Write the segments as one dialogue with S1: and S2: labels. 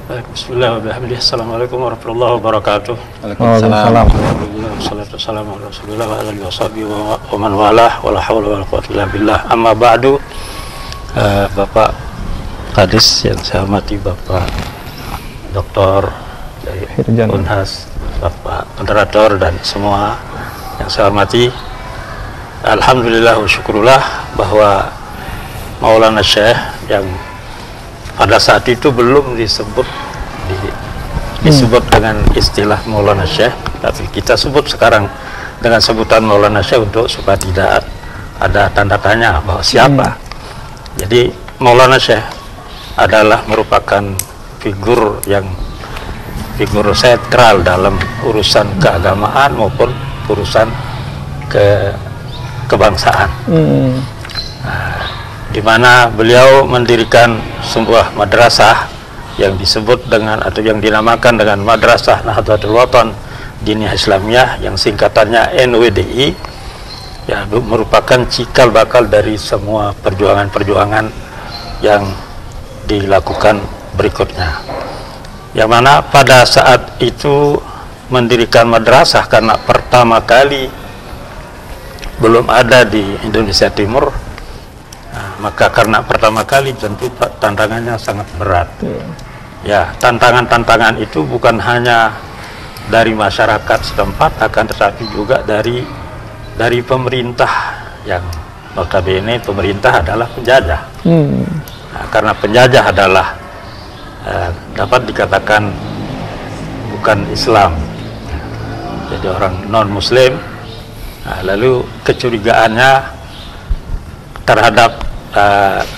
S1: Bismillahirrahmanirrahim. Assalamualaikum warahmatullahi wabarakatuh.
S2: Waalaikumsalam.
S1: Wassalamualaikum warahmatullahi wabarakatuh. Wa alihi washabihi wa man walah, wala haula wala quwwata illa billah. Amma ba'du. Bapak Kadis yang saya hormati, Bapak Doktor dari Unhas, Bapak moderator dan semua yang saya hormati. Alhamdulillah wa syukurullah bahwa Maulana Syekh yang pada saat itu belum disebut dengan istilah Maulana Syekh, tapi kita sebut sekarang dengan sebutan Maulana Syekh untuk supaya tidak ada tanda tanya bahwa siapa. Jadi Maulana Syekh adalah merupakan figur sentral dalam urusan keagamaan maupun urusan kebangsaan. Di mana beliau mendirikan sebuah madrasah yang disebut dengan atau yang dinamakan dengan Madrasah Nahdlatul Wathon Diniyah Islamiyah, yang singkatannya NWDI, ya, merupakan cikal bakal dari semua perjuangan-perjuangan yang dilakukan berikutnya. Yang mana pada saat itu mendirikan madrasah karena pertama kali belum ada di Indonesia Timur. Maka karena pertama kali tentu tantangannya sangat berat. Ya, tantangan-tantangan itu bukan hanya dari masyarakat setempat, akan tetapi juga dari pemerintah, yang notabene pemerintah adalah penjajah. Nah, karena penjajah adalah dapat dikatakan bukan Islam, jadi orang non-Muslim. Nah, lalu kecurigaannya terhadap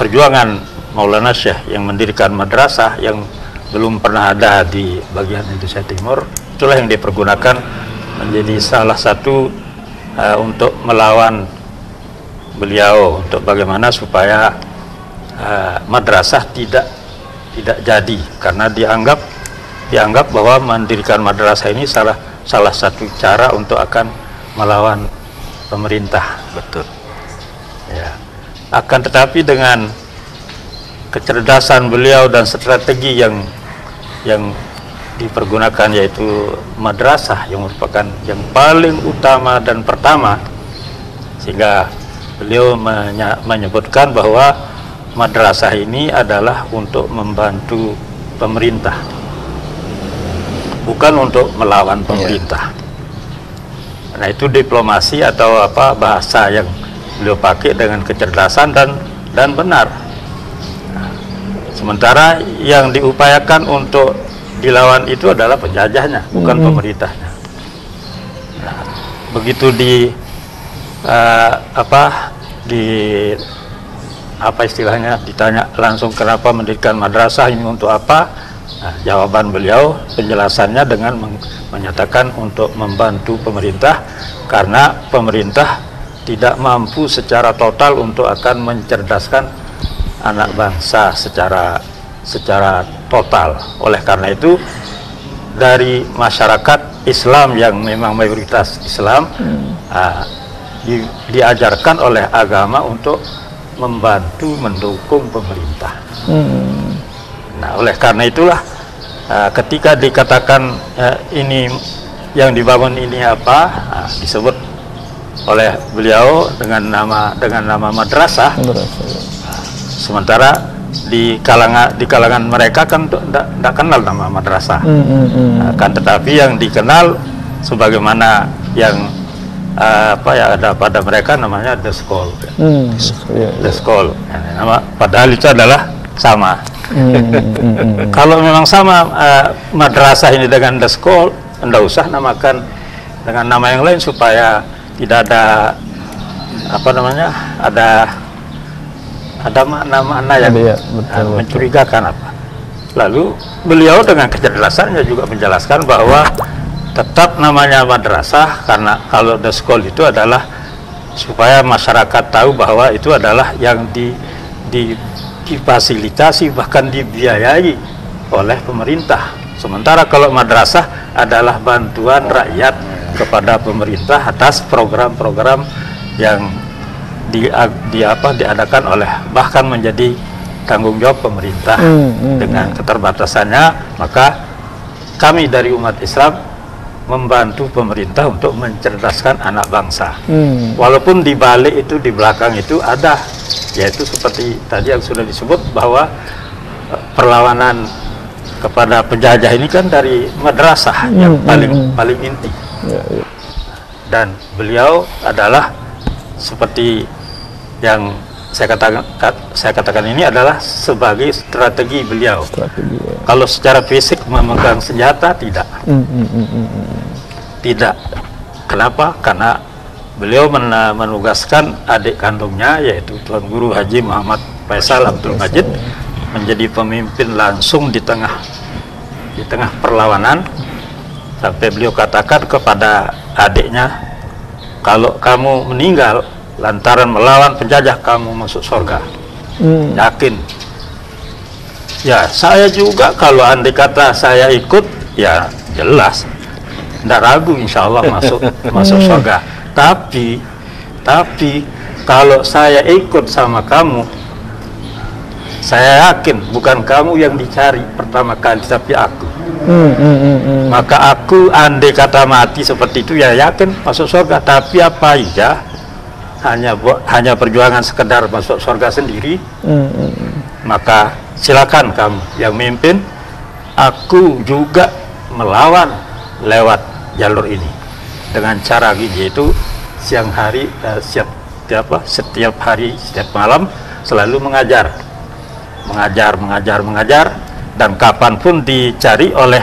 S1: perjuangan Maulana Syekh yang mendirikan madrasah yang belum pernah ada di bagian Indonesia Timur, itulah yang dipergunakan menjadi salah satu untuk melawan beliau, untuk bagaimana supaya madrasah tidak jadi, karena dianggap bahwa mendirikan madrasah ini salah satu cara untuk akan melawan pemerintah. Betul. Ya. Akan tetapi dengan kecerdasan beliau dan strategi yang dipergunakan, yaitu madrasah yang merupakan yang paling utama dan pertama, sehingga beliau menyebutkan bahwa madrasah ini adalah untuk membantu pemerintah, bukan untuk melawan pemerintah. Nah, itu diplomasi atau apa bahasa yang beliau pakai dengan kecerdasan dan benar. Nah, sementara yang diupayakan untuk dilawan itu adalah penjajahnya, bukan pemerintahnya. Nah, begitu istilahnya ditanya langsung kenapa mendirikan madrasah ini, untuk apa? Nah, jawaban beliau, penjelasannya dengan menyatakan untuk membantu pemerintah, karena pemerintah tidak mampu secara total untuk akan mencerdaskan anak bangsa secara total. Oleh karena itu, dari masyarakat Islam yang memang mayoritas Islam, diajarkan oleh agama untuk membantu mendukung pemerintah. Nah, oleh karena itulah ketika dikatakan ini yang dibangun ini apa, disebut oleh beliau dengan nama madrasah. Sementara di kalangan mereka kan tidak kenal nama madrasah. Kan tetapi yang dikenal sebagaimana yang ada pada mereka namanya the school. The school. Nama padahal itu adalah sama. Kalau memang sama madrasah ini dengan the school, tidak usah namakan dengan nama yang lain supaya tidak ada ada makna-makna yang mencurigakan apa. Lalu beliau dengan kecerdasannya juga menjelaskan bahwa tetap namanya madrasah, karena kalau the school itu adalah supaya masyarakat tahu bahwa itu adalah yang difasilitasi bahkan dibiayai oleh pemerintah. Sementara kalau madrasah adalah bantuan rakyat kepada pemerintah atas program-program yang diadakan oleh, bahkan menjadi tanggung jawab pemerintah. Dengan keterbatasannya, maka kami dari umat Islam membantu pemerintah untuk mencerdaskan anak bangsa. Walaupun di balik itu, di belakang itu ada, yaitu seperti tadi yang sudah disebut bahwa perlawanan kepada penjajah ini kan dari madrasah yang paling inti. Dan beliau adalah seperti yang saya katakan ini adalah sebagai strategi beliau. Kalau secara fisik memegang senjata tidak. Tidak. Kenapa? Karena beliau menugaskan adik kandungnya, yaitu Tuan Guru Haji Muhammad Faisal Abdul Majid, menjadi pemimpin langsung di tengah perlawanan, sampai beliau katakan kepada adiknya, kalau kamu meninggal lantaran melawan penjajah, kamu masuk surga. Yakin? Ya, saya juga kalau andai kata saya ikut, ya jelas, tidak ragu, insya Allah masuk surga. Tapi kalau saya ikut sama kamu, saya yakin bukan kamu yang dicari pertama kali, tapi aku. Maka aku andai kata mati seperti itu, ya yakin masuk surga. Tapi apa aja, hanya perjuangan sekedar masuk surga sendiri, maka silakan kamu yang mimpin, aku juga melawan lewat jalur ini dengan cara gini, yaitu siang hari, setiap hari, setiap malam selalu mengajar, dan kapanpun dicari oleh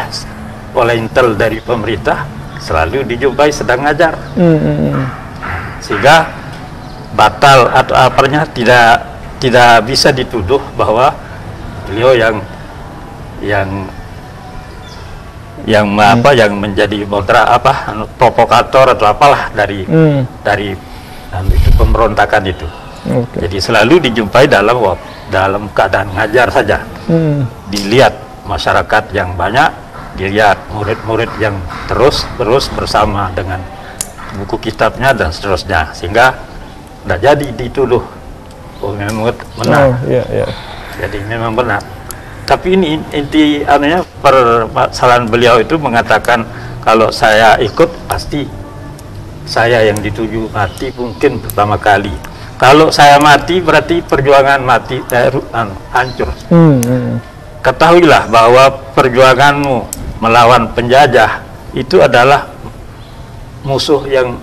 S1: intel dari pemerintah, selalu dijumpai sedang ngajar. Sehingga batal atau apanya tidak bisa dituduh bahwa beliau yang menjadi provokator atau apalah dari itu pemberontakan itu. Jadi selalu dijumpai dalam keadaan ngajar saja. Dilihat masyarakat yang banyak, dilihat murid-murid yang terus bersama dengan buku kitabnya dan seterusnya, sehingga tidak jadi dituduh memang benar. Jadi memang benar. Tapi ini inti permasalahan beliau itu mengatakan, kalau saya ikut pasti saya yang dituju mati mungkin pertama kali. Kalau saya mati berarti perjuangan mati hancur. Ketahuilah bahwa perjuanganmu melawan penjajah itu adalah musuh yang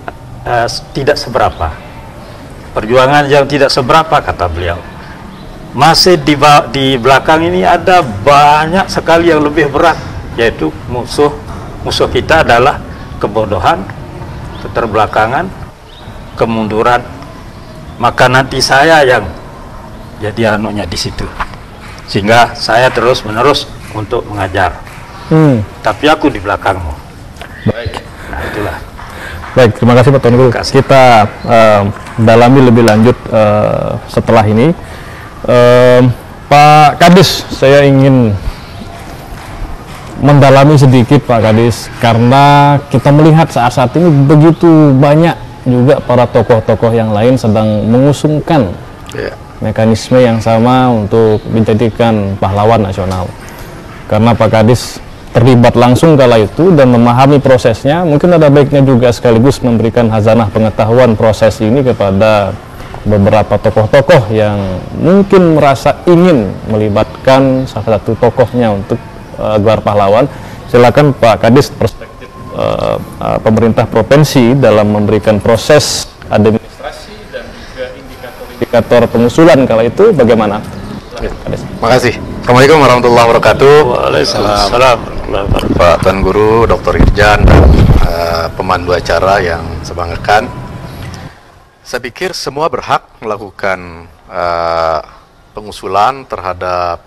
S1: tidak seberapa. Perjuangan yang tidak seberapa, kata beliau. Masih di belakang ini ada banyak sekali yang lebih berat, yaitu musuh kita adalah kebodohan, keterbelakangan, kemunduran. Maka nanti saya yang jadi anunya di situ, sehingga saya terus menerus untuk mengajar. Tapi aku di belakangmu.
S2: Baik.
S1: Nah, itulah.
S2: Baik, terima kasih Pak Tuan Guru. Kita dalami lebih lanjut setelah ini. Pak Kadis, saya ingin mendalami sedikit Pak Kadis, karena kita melihat saat-saat ini begitu banyak juga para tokoh-tokoh yang lain sedang mengusungkan mekanisme yang sama untuk menjadikan pahlawan nasional. Karena Pak Kadis terlibat langsung kala itu dan memahami prosesnya, mungkin ada baiknya juga sekaligus memberikan hazanah pengetahuan proses ini kepada beberapa tokoh-tokoh yang mungkin merasa ingin melibatkan salah satu tokohnya untuk gelar pahlawan. Silakan Pak Kadis, perspektif pemerintah provinsi dalam memberikan proses administrasi dan juga indikator pengusulan kala itu bagaimana?
S3: Terima kasih. Assalamualaikum warahmatullahi wabarakatuh.
S1: Waalaikumsalam.
S3: Pak Tuan Guru, Dr. Irjan, dan pemandu acara yang sebanggakan. Saya pikir semua berhak melakukan pengusulan terhadap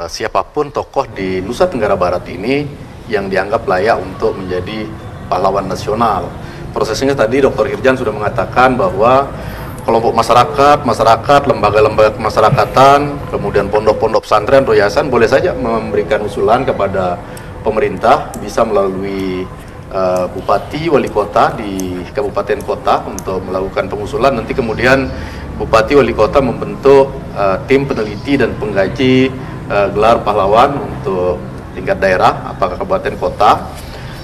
S3: siapapun tokoh di Nusa Tenggara Barat ini yang dianggap layak untuk menjadi pahlawan nasional. Prosesnya tadi Dr. Irjan sudah mengatakan bahwa kelompok masyarakat, lembaga-lembaga kemasyarakatan, kemudian pondok-pondok pesantren, yayasan boleh saja memberikan usulan kepada pemerintah, bisa melalui bupati, wali kota di kabupaten kota untuk melakukan pengusulan. Nanti kemudian Bupati Wali Kota membentuk tim peneliti dan pengkaji gelar pahlawan untuk tingkat daerah, apakah kabupaten kota,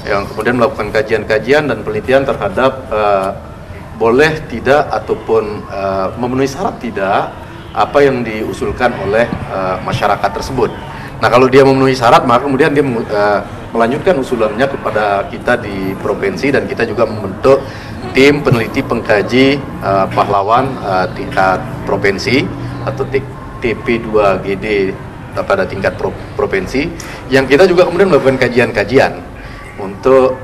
S3: yang kemudian melakukan kajian-kajian dan penelitian terhadap boleh tidak ataupun memenuhi syarat tidak apa yang diusulkan oleh masyarakat tersebut. Nah, kalau dia memenuhi syarat, maka kemudian dia melanjutkan usulannya kepada kita di provinsi, dan kita juga membentuk tim peneliti pengkaji pahlawan tingkat provinsi atau TP2GD pada tingkat provinsi, yang kita juga kemudian melakukan kajian-kajian untuk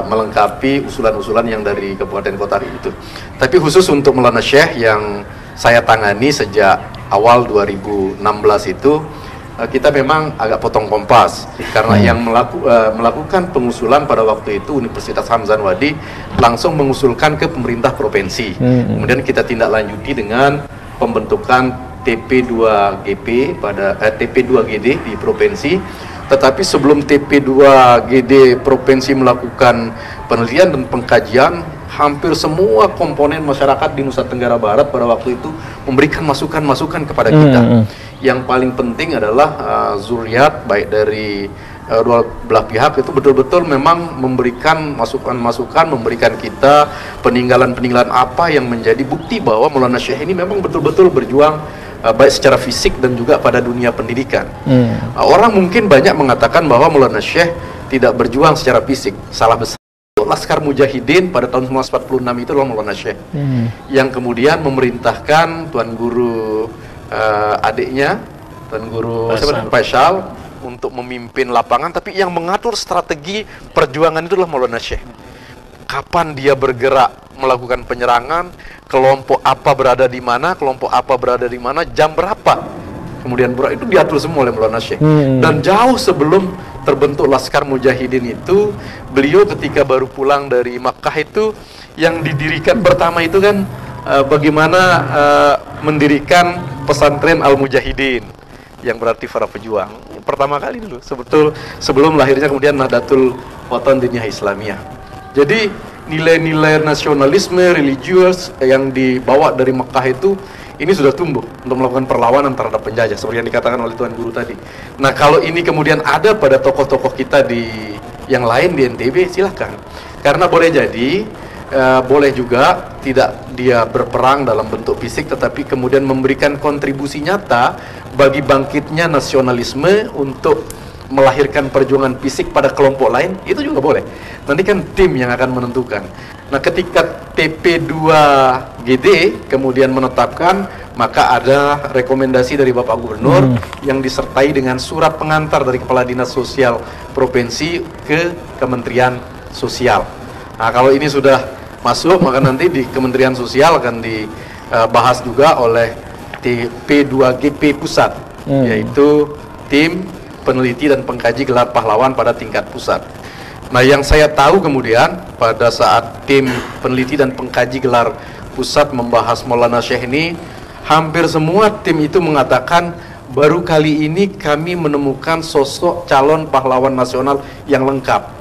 S3: melengkapi usulan-usulan yang dari kabupaten kota itu. Tapi khusus untuk Maulana Syekh yang saya tangani sejak awal 2016 itu, kita memang agak potong kompas karena yang melakukan pengusulan pada waktu itu Universitas Hamzah Wadi langsung mengusulkan ke pemerintah provinsi. Kemudian kita tindak lanjuti dengan pembentukan TP2GP pada TP2GD di provinsi. Tetapi sebelum TP2GD provinsi melakukan penelitian dan pengkajian, hampir semua komponen masyarakat di Nusa Tenggara Barat pada waktu itu memberikan masukan-masukan kepada kita. Yang paling penting adalah zuriat baik dari dua belah pihak itu betul-betul memang memberikan masukan-masukan, memberikan kita peninggalan-peninggalan apa yang menjadi bukti bahwa Maulana Syekh ini memang betul-betul berjuang baik secara fisik dan juga pada dunia pendidikan. Orang mungkin banyak mengatakan bahwa Maulana Syekh tidak berjuang secara fisik. Salah besar. Laskar Mujahidin pada tahun 1946 itu adalah Maulana Syekh yang kemudian memerintahkan Tuan Guru adiknya, Tuan Guru Faisal, untuk memimpin lapangan, tapi yang mengatur strategi perjuangan itu adalah Maulana Syekh. Kapan dia bergerak melakukan penyerangan, kelompok apa berada di mana, kelompok apa berada di mana, jam berapa, kemudian itu diatur semua oleh Maulana Syekh. Dan jauh sebelum terbentuk Laskar Mujahidin itu, beliau ketika baru pulang dari Makkah itu, yang didirikan pertama itu kan bagaimana mendirikan pesantren Al-Mujahidin, yang berarti para pejuang. Pertama kali dulu, sebelum lahirnya kemudian Nahdlatul Watan Diniyah Islamiyah. Jadi nilai-nilai nasionalisme religius yang dibawa dari Mekah itu, ini sudah tumbuh untuk melakukan perlawanan terhadap penjajah, seperti yang dikatakan oleh Tuan Guru tadi. Nah, kalau ini kemudian ada pada tokoh-tokoh kita di yang lain di NTB, silahkan. Karena boleh jadi boleh juga tidak dia berperang dalam bentuk fisik, tetapi kemudian memberikan kontribusi nyata bagi bangkitnya nasionalisme untuk melahirkan perjuangan fisik pada kelompok lain, itu juga boleh. Nanti kan tim yang akan menentukan. Nah, ketika TP2GD kemudian menetapkan, maka ada rekomendasi dari Bapak Gubernur yang disertai dengan surat pengantar dari Kepala Dinas Sosial Provinsi ke Kementerian Sosial. Nah, kalau ini sudah masuk, maka nanti di Kementerian Sosial akan dibahas juga oleh TP2GP Pusat, yaitu Tim Peneliti dan Pengkaji Gelar Pahlawan pada tingkat pusat. Nah, yang saya tahu kemudian pada saat Tim Peneliti dan Pengkaji Gelar Pusat membahas Maulana Syekh ini, hampir semua tim itu mengatakan baru kali ini kami menemukan sosok calon pahlawan nasional yang lengkap.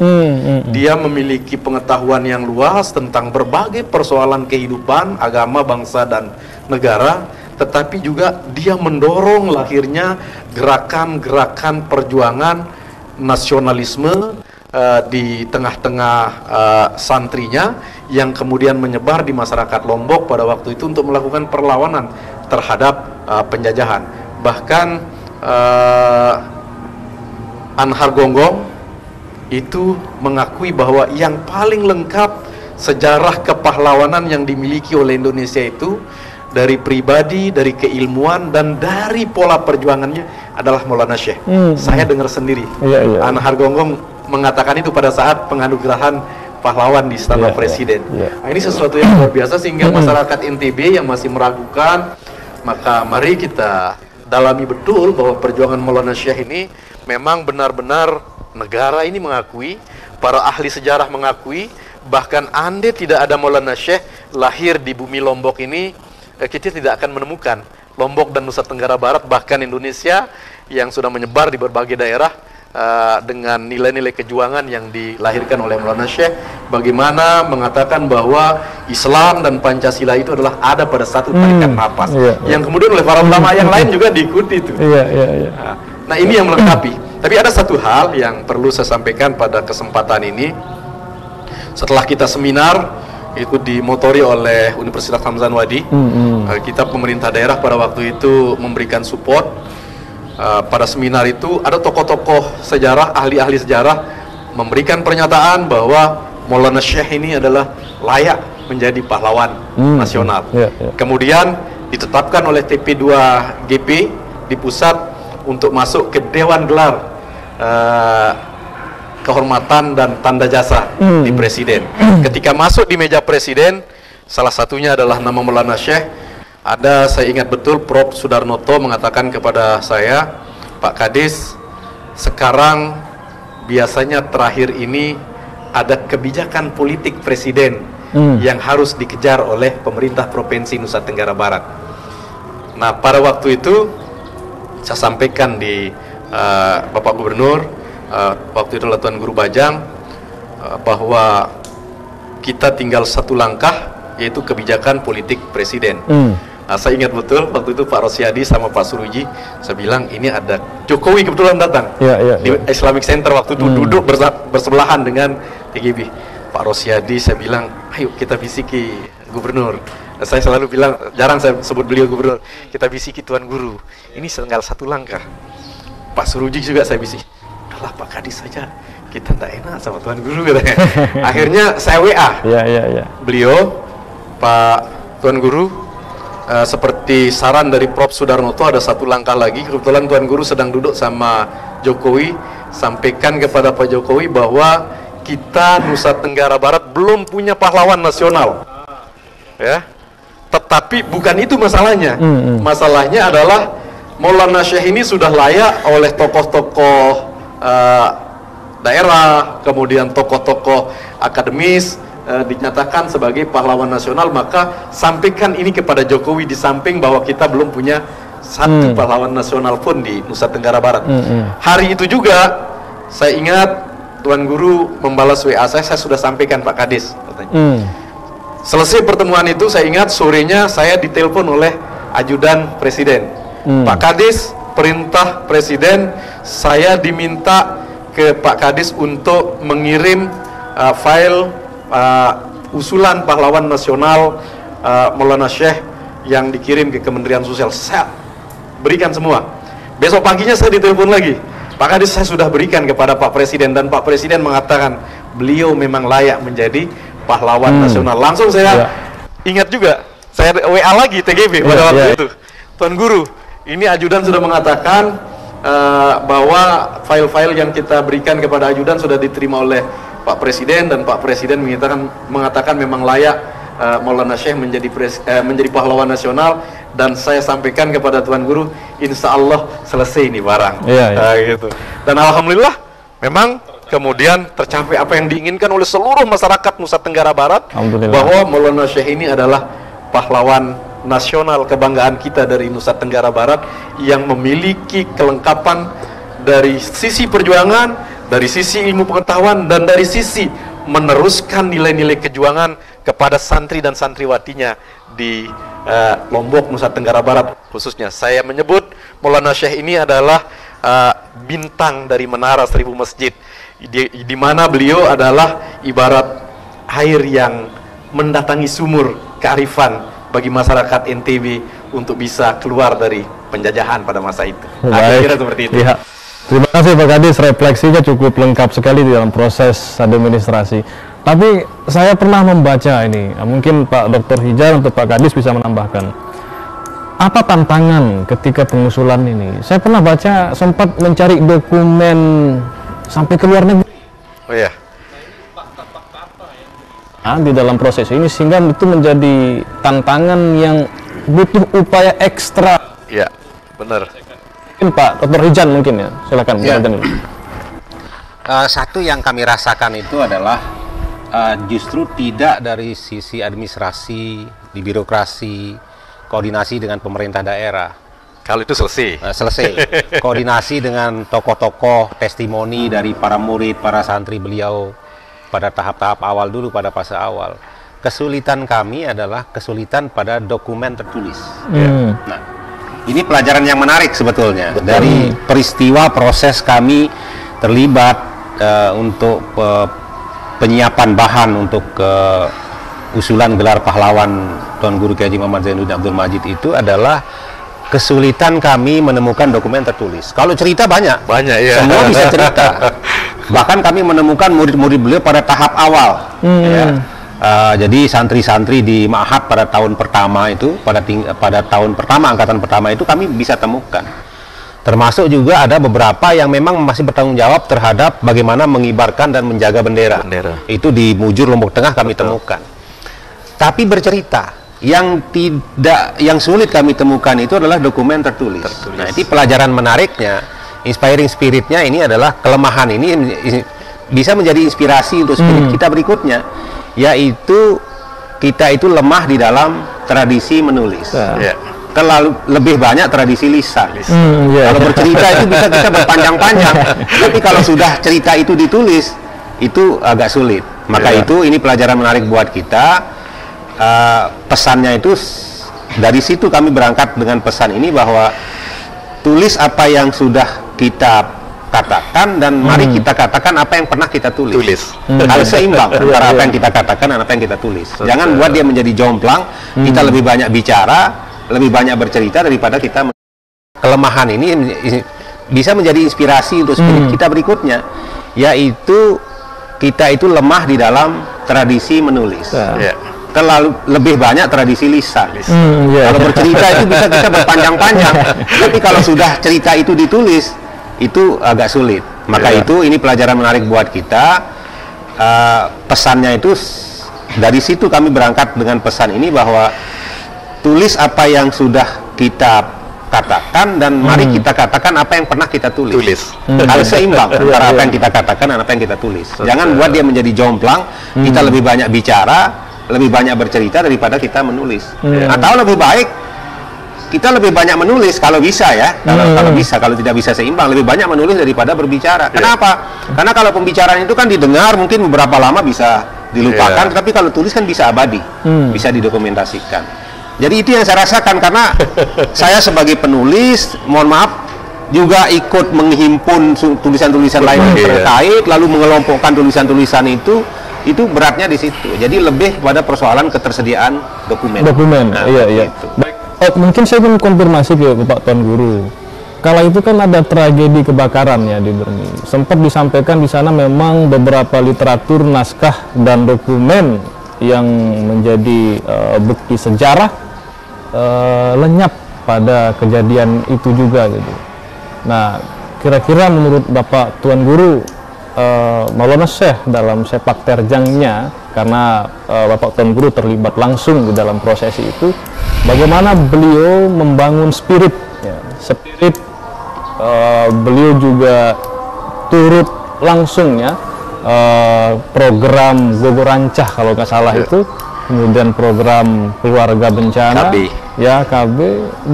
S3: Dia memiliki pengetahuan yang luas tentang berbagai persoalan kehidupan, agama, bangsa, dan negara, tetapi juga dia mendorong lahirnya gerakan-gerakan perjuangan nasionalisme di tengah-tengah santrinya, yang kemudian menyebar di masyarakat Lombok pada waktu itu untuk melakukan perlawanan terhadap penjajahan. Bahkan Anhar Gonggong itu mengakui bahwa yang paling lengkap sejarah kepahlawanan yang dimiliki oleh Indonesia itu dari pribadi, dari keilmuan, dan dari pola perjuangannya adalah Maulana Syekh. Saya dengar sendiri. Anhar Gonggong mengatakan itu pada saat penganugerahan pahlawan di Istana Presiden. Nah, ini sesuatu yang luar biasa, sehingga masyarakat NTB yang masih meragukan, maka mari kita dalami betul bahwa perjuangan Maulana Syekh ini memang benar-benar negara ini mengakui, para ahli sejarah mengakui, bahkan andai tidak ada Maulana Syekh lahir di bumi Lombok ini, kita tidak akan menemukan Lombok dan Nusa Tenggara Barat, bahkan Indonesia yang sudah menyebar di berbagai daerah, dengan nilai-nilai kejuangan yang dilahirkan oleh Maulana Syekh, bagaimana mengatakan bahwa Islam dan Pancasila itu adalah ada pada satu tarikan nafas, yang kemudian oleh para ulama yang lain juga diikuti itu. Nah, ini yang melengkapi. Tapi ada satu hal yang perlu saya sampaikan pada kesempatan ini. Setelah kita seminar itu dimotori oleh Universitas Hamzah Wadi, kita pemerintah daerah pada waktu itu memberikan support. Pada seminar itu ada tokoh-tokoh sejarah, ahli-ahli sejarah memberikan pernyataan bahwa Maulana Syekh ini adalah layak menjadi pahlawan nasional. Kemudian ditetapkan oleh TP2GP di pusat untuk masuk ke Dewan Gelar Kehormatan dan Tanda Jasa di Presiden. Ketika masuk di meja Presiden, salah satunya adalah nama Maulana Syekh. Ada, saya ingat betul, Prof. Sudarnoto mengatakan kepada saya, Pak Kadis, sekarang biasanya terakhir ini ada kebijakan politik presiden yang harus dikejar oleh pemerintah Provinsi Nusa Tenggara Barat. Nah, pada waktu itu saya sampaikan di Bapak Gubernur, waktu itu Tuan Guru Bajang, bahwa kita tinggal satu langkah, yaitu kebijakan politik presiden. Nah, saya ingat betul waktu itu Pak Rosyadi sama Pak Suruji, saya bilang ini ada Jokowi kebetulan datang di Islamic Center waktu itu, duduk bersebelahan dengan TGB. Pak Rosyadi, saya bilang, ayo kita bisiki Gubernur. Saya selalu bilang, jarang saya sebut beliau Gubernur, kita bisiki Tuan Guru, ini tinggal satu langkah. Pak Suruji juga saya bisiki, udahlah Pak Kadis saja, kita tidak enak sama Tuan Guru katanya. Akhirnya saya WA beliau, Pak Tuan Guru, seperti saran dari Prof. Sudarnoto, ada satu langkah lagi. Kebetulan Tuan Guru sedang duduk sama Jokowi, sampaikan kepada Pak Jokowi bahwa kita Nusa Tenggara Barat belum punya pahlawan nasional, ya. Tetapi bukan itu masalahnya. Masalahnya adalah Maulana Syekh ini sudah layak oleh tokoh-tokoh daerah, kemudian tokoh-tokoh akademis, dinyatakan sebagai pahlawan nasional. Maka sampaikan ini kepada Jokowi, di samping bahwa kita belum punya satu pahlawan nasional pun di Nusa Tenggara Barat. Hari itu juga saya ingat Tuan Guru membalas WA saya sudah sampaikan Pak Kadis katanya. Selesai pertemuan itu, saya ingat sorenya saya ditelepon oleh ajudan Presiden. Pak Kadis, perintah Presiden, saya diminta ke Pak Kadis untuk mengirim file usulan pahlawan nasional Maulana Syekh yang dikirim ke Kementerian Sosial. Saya berikan semua. Besok paginya saya ditelepon lagi, Pak Kadis, saya sudah berikan kepada Pak Presiden, dan Pak Presiden mengatakan beliau memang layak menjadi pahlawan nasional. Langsung saya ingat juga, saya WA lagi TGB pada waktu itu, Tuan Guru, ini ajudan sudah mengatakan bahwa file-file yang kita berikan kepada ajudan sudah diterima oleh Pak Presiden, dan Pak Presiden mengatakan memang layak Maulana Syekh menjadi pahlawan nasional. Dan saya sampaikan kepada Tuan Guru, insya Allah selesai ini barang. Gitu. Dan alhamdulillah memang kemudian tercapai apa yang diinginkan oleh seluruh masyarakat Nusa Tenggara Barat, bahwa Maulana Syekh ini adalah pahlawan nasional, kebanggaan kita dari Nusa Tenggara Barat, yang memiliki kelengkapan dari sisi perjuangan, dari sisi ilmu pengetahuan, dan dari sisi meneruskan nilai-nilai kejuangan kepada santri dan santriwatinya di Lombok, Nusa Tenggara Barat khususnya. Saya menyebut Maulana Syekh ini adalah bintang dari menara 1000 masjid, di mana beliau adalah ibarat air yang mendatangi sumur kearifan bagi masyarakat NTB untuk bisa keluar dari penjajahan pada masa itu. Kira-kira seperti itu.
S2: Terima kasih Pak Kadis, refleksinya cukup lengkap sekali di dalam proses administrasi. Tapi saya pernah membaca ini, mungkin Pak Dr. Hijal untuk Pak Kadis bisa menambahkan, apa tantangan ketika pengusulan ini? Saya pernah baca sempat mencari dokumen sampai ke luar negeri. Di dalam proses ini, sehingga itu menjadi tantangan yang butuh upaya ekstra.
S3: Iya, benar.
S2: Mungkin Pak Dr. Hijan mungkin ya, silakan.
S4: Satu yang kami rasakan itu adalah justru tidak dari sisi administrasi, di birokrasi, koordinasi dengan pemerintah daerah,
S3: Kalau itu selesai.
S4: Selesai. Koordinasi dengan tokoh-tokoh, testimoni dari para murid, para santri beliau pada tahap-tahap awal dulu, pada fase awal. Kesulitan kami adalah kesulitan pada dokumen tertulis. Nah, ini pelajaran yang menarik sebetulnya. Dari peristiwa proses kami terlibat untuk penyiapan bahan untuk usulan gelar pahlawan Tuan Guru Kiai Haji Muhammad Zainuddin Abdul Majid itu adalah kesulitan kami menemukan dokumen tertulis. Kalau cerita banyak,
S3: ya.
S4: Semua bisa cerita. Bahkan kami menemukan murid-murid beliau pada tahap awal. Ya. Jadi santri-santri di Ma'had pada tahun pertama itu, pada tahun pertama, angkatan pertama itu kami bisa temukan. Termasuk juga ada beberapa yang memang masih bertanggung jawab terhadap bagaimana mengibarkan dan menjaga bendera. Itu di Mujur Lombok Tengah kami temukan. Tapi bercerita. Yang sulit kami temukan itu adalah dokumen tertulis. Nah, itu pelajaran menariknya, inspiring spiritnya ini adalah kelemahan ini bisa menjadi inspirasi untuk spirit kita berikutnya, yaitu kita itu lemah di dalam tradisi menulis. Terlalu lebih banyak tradisi lisan. Kalau bercerita itu bisa kita berpanjang-panjang, tapi kalau sudah cerita itu ditulis itu agak sulit. Maka itu ini pelajaran menarik buat kita. Pesannya itu dari situ kami berangkat dengan pesan ini bahwa tulis apa yang sudah kita katakan dan mari kita katakan apa yang pernah kita tulis. Harus seimbang antara apa yang kita katakan dan apa yang kita tulis. Jangan buat dia menjadi jomplang. Kita lebih banyak bicara, lebih banyak bercerita daripada kita. Kelemahan ini bisa menjadi inspirasi untuk spirit kita berikutnya, yaitu kita itu lemah di dalam tradisi menulis. Terlalu lebih banyak tradisi lisan. Kalau bercerita itu bisa kita berpanjang-panjang, tapi kalau sudah cerita itu ditulis itu agak sulit. Maka itu ini pelajaran menarik buat kita. Pesannya itu dari situ kami berangkat dengan pesan ini bahwa tulis apa yang sudah kita katakan dan mari kita katakan apa yang pernah kita tulis. Harus seimbang antara apa yang kita katakan dan apa yang kita tulis. Jangan buat dia menjadi jomplang. Kita lebih banyak bicara, lebih banyak bercerita daripada kita menulis. Atau lebih baik kita lebih banyak menulis kalau bisa ya. Kalau bisa, kalau tidak bisa seimbang, lebih banyak menulis daripada berbicara. Kenapa? Karena kalau pembicaraan itu kan didengar mungkin beberapa lama bisa dilupakan, tapi kalau tulis kan bisa abadi, bisa didokumentasikan. Jadi itu yang saya rasakan, karena saya sebagai penulis, mohon maaf, juga ikut menghimpun tulisan-tulisan lain yang terkait, lalu mengelompokkan tulisan-tulisan itu beratnya di situ. Jadi lebih pada persoalan ketersediaan dokumen. Nah,
S2: iya.
S4: Gitu.
S2: Baik. Mungkin saya ingin konfirmasi ke Pak Tuan Guru. Kala itu kan ada tragedi kebakaran ya di Berni. Sempat disampaikan di sana memang beberapa literatur, naskah dan dokumen yang menjadi bukti sejarah lenyap pada kejadian itu juga gitu. Nah, kira-kira menurut Bapak Tuan Guru, Maulana Syekh dalam sepak terjangnya, karena Bapak Tuan Guru terlibat langsung di dalam prosesi itu, bagaimana beliau membangun spirit beliau juga turut langsung ya program Gogorancah kalau nggak salah itu, kemudian program keluarga bencana KB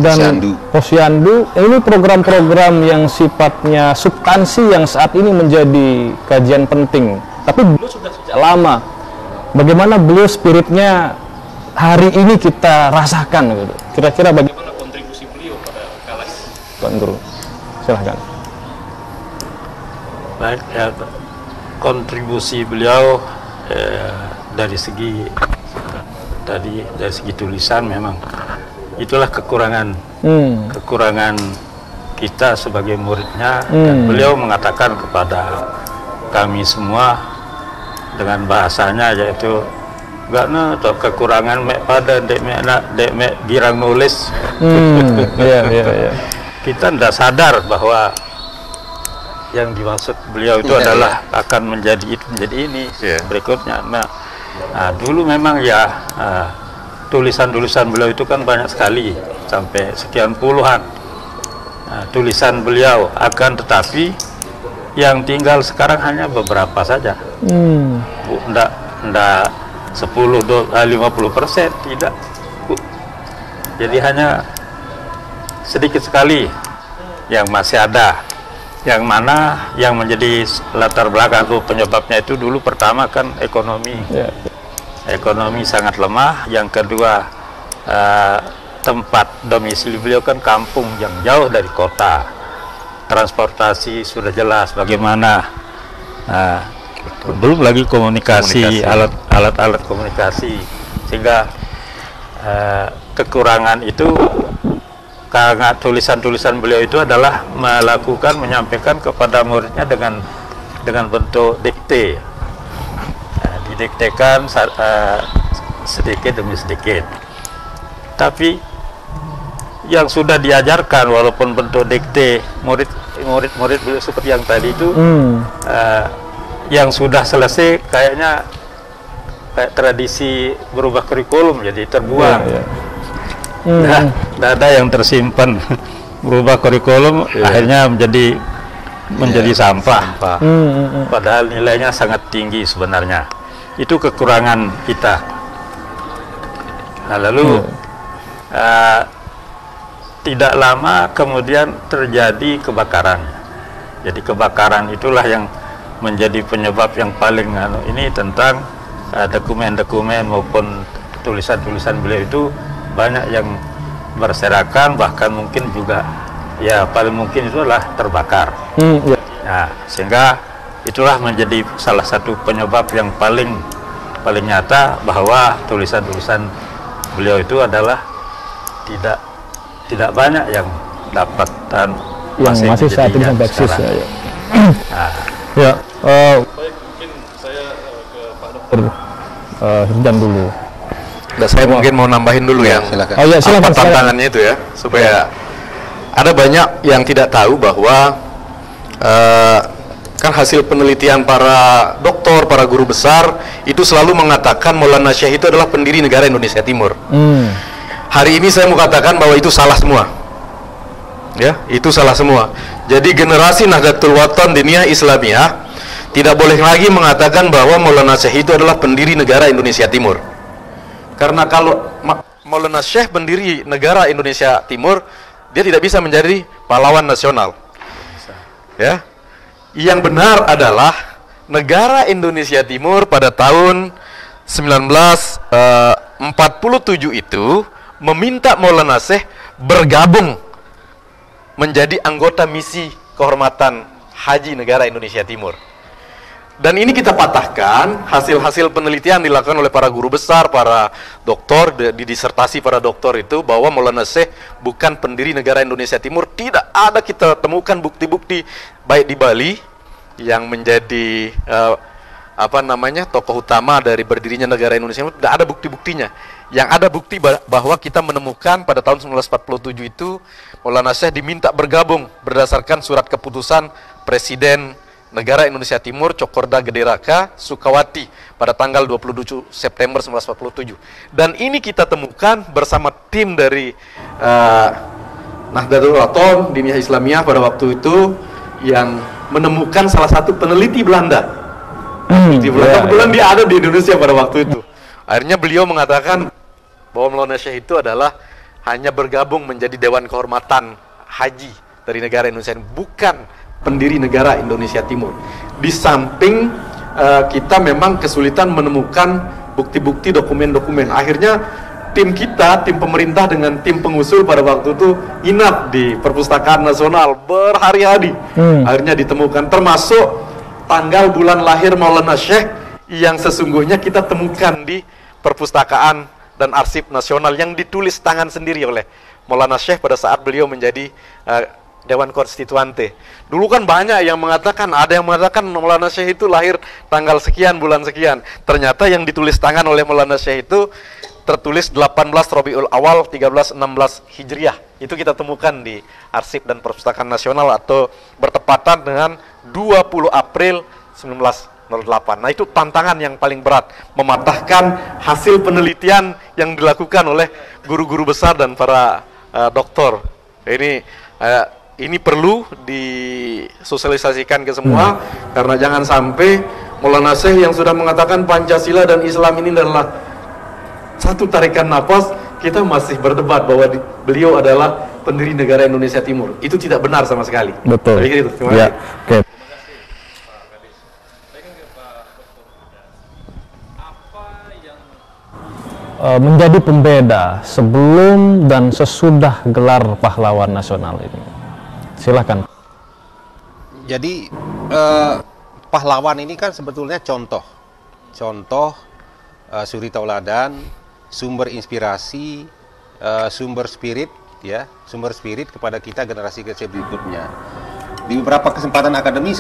S2: dan Posyandu. Ini program-program yang sifatnya substansi yang saat ini menjadi kajian penting, tapi beliau sudah sejak lama. Bagaimana beliau spiritnya hari ini kita rasakan gitu. Kira-kira bagaimana kontribusi beliau pada kala itu, Tuan Guru? Silahkan.
S1: Baik, ya, kontribusi beliau dari segi tulisan memang itulah kekurangan kita sebagai muridnya. Dan beliau mengatakan kepada kami semua dengan bahasanya, yaitu gak atau kekurangan mek pada dek mek girang nulis. Kita tidak sadar bahwa yang dimaksud beliau itu adalah akan menjadi ini berikutnya. Nah, dulu memang ya tulisan-tulisan beliau itu kan banyak sekali, sampai sekian puluhan tulisan beliau, akan tetapi yang tinggal sekarang hanya beberapa saja. Ndak 10-50% tidak. Jadi hanya sedikit sekali yang masih ada. Yang mana yang menjadi latar belakang atau penyebabnya itu dulu pertama kan ekonomi. Ekonomi sangat lemah. Yang kedua, tempat domisili beliau kan kampung yang jauh dari kota. Transportasi sudah jelas bagaimana. Belum lagi komunikasi. Alat-alat komunikasi, sehingga kekurangan itu karena tulisan-tulisan beliau itu adalah menyampaikan kepada muridnya dengan bentuk dikte, didiktekan sedikit demi sedikit. Tapi yang sudah diajarkan walaupun bentuk dikte, murid beliau seperti yang tadi itu, yang sudah selesai kayaknya kayak tradisi berubah kurikulum jadi terbuang. Tidak ada yang tersimpan. Berubah kurikulum akhirnya menjadi sampah. Padahal nilainya sangat tinggi sebenarnya. Itu kekurangan kita. Nah, lalu tidak lama kemudian terjadi kebakaran. Jadi kebakaran itulah yang menjadi penyebab yang paling ini tentang dokumen-dokumen maupun tulisan-tulisan beliau itu banyak yang berserakan, bahkan mungkin juga ya paling mungkin itu adalah terbakar. Nah, sehingga itulah menjadi salah satu penyebab yang paling nyata bahwa tulisan-tulisan beliau itu adalah tidak banyak yang dapat dan
S2: masih saat ini sampai eksis.
S5: Mungkin saya ke Pak Dokter
S2: Hirjan dulu.
S3: Nah, saya mungkin mau nambahin dulu ya,
S4: silakan.
S2: Oh, ya, silakan,
S3: tantangannya itu ya, supaya ada banyak yang tidak tahu bahwa kan hasil penelitian para doktor, para guru besar itu selalu mengatakan Maulana Syekh itu adalah pendiri negara Indonesia Timur. Hari ini saya mau katakan bahwa itu salah semua. Ya, itu salah semua. Jadi generasi Nahdlatul Wathon Diniyah Islamiyah tidak boleh lagi mengatakan bahwa Maulana Syekh itu adalah pendiri negara Indonesia Timur. Karena kalau Maulana Syekh pendiri negara Indonesia Timur, dia tidak bisa menjadi pahlawan nasional. Ya, yang benar adalah negara Indonesia Timur pada tahun 1947 itu meminta Maulana Syekh bergabung menjadi anggota misi kehormatan haji negara Indonesia Timur. Dan ini kita patahkan hasil-hasil penelitian dilakukan oleh para guru besar, para doktor, di disertasi para doktor itu bahwa Maulana Syekh bukan pendiri negara Indonesia Timur. Tidak ada kita temukan bukti-bukti baik di Bali yang menjadi tokoh utama dari berdirinya negara Indonesia Timur. Tidak ada bukti-buktinya. Yang ada bukti bahwa kita menemukan pada tahun 1947 itu Maulana Syekh diminta bergabung berdasarkan surat keputusan Presiden Negara Indonesia Timur Cokorda Gede Raka Sukawati pada tanggal 27 September 1947. Dan ini kita temukan bersama tim dari Nahdlatul Wathon Diniyah Islamiyah pada waktu itu yang menemukan salah satu peneliti Belanda. Kebetulan dia ada di Indonesia pada waktu itu. Akhirnya beliau mengatakan bahwa Maulana Syekh itu adalah hanya bergabung menjadi Dewan Kehormatan Haji dari negara Indonesia, bukan pendiri negara Indonesia Timur. Di samping kita memang kesulitan menemukan bukti-bukti dokumen-dokumen. Akhirnya tim kita, tim pemerintah dengan tim pengusul pada waktu itu inap di Perpustakaan Nasional berhari-hari. Akhirnya ditemukan, termasuk tanggal bulan lahir Maulana Syekh yang sesungguhnya kita temukan di Perpustakaan dan Arsip Nasional yang ditulis tangan sendiri oleh Maulana Syekh pada saat beliau menjadi Dewan Konstituante. Dulu kan banyak yang mengatakan, ada yang mengatakan Maulana Syekh itu lahir tanggal sekian, bulan sekian. Ternyata yang ditulis tangan oleh Maulana Syekh itu tertulis 18 Rabiul Awal 1316 Hijriah. Itu kita temukan di Arsip dan Perpustakaan Nasional atau bertepatan dengan 20 April 1908. Nah, itu tantangan yang paling berat, mematahkan hasil penelitian yang dilakukan oleh guru-guru besar dan para doktor. Ini perlu disosialisasikan ke semua, karena jangan sampai Maulana Syekh yang sudah mengatakan Pancasila dan Islam ini adalah satu tarikan nafas, kita masih berdebat bahwa beliau adalah pendiri negara Indonesia Timur. Itu tidak benar sama sekali.
S2: Betul.
S3: Saya pikir itu. Terima
S2: Ya.
S3: kasih.
S2: Oke. Menjadi pembeda sebelum dan sesudah gelar pahlawan nasional ini. Silakan.
S4: Jadi pahlawan ini kan sebetulnya contoh suri tauladan, sumber inspirasi, sumber spirit kepada kita generasi berikutnya. Di beberapa kesempatan akademis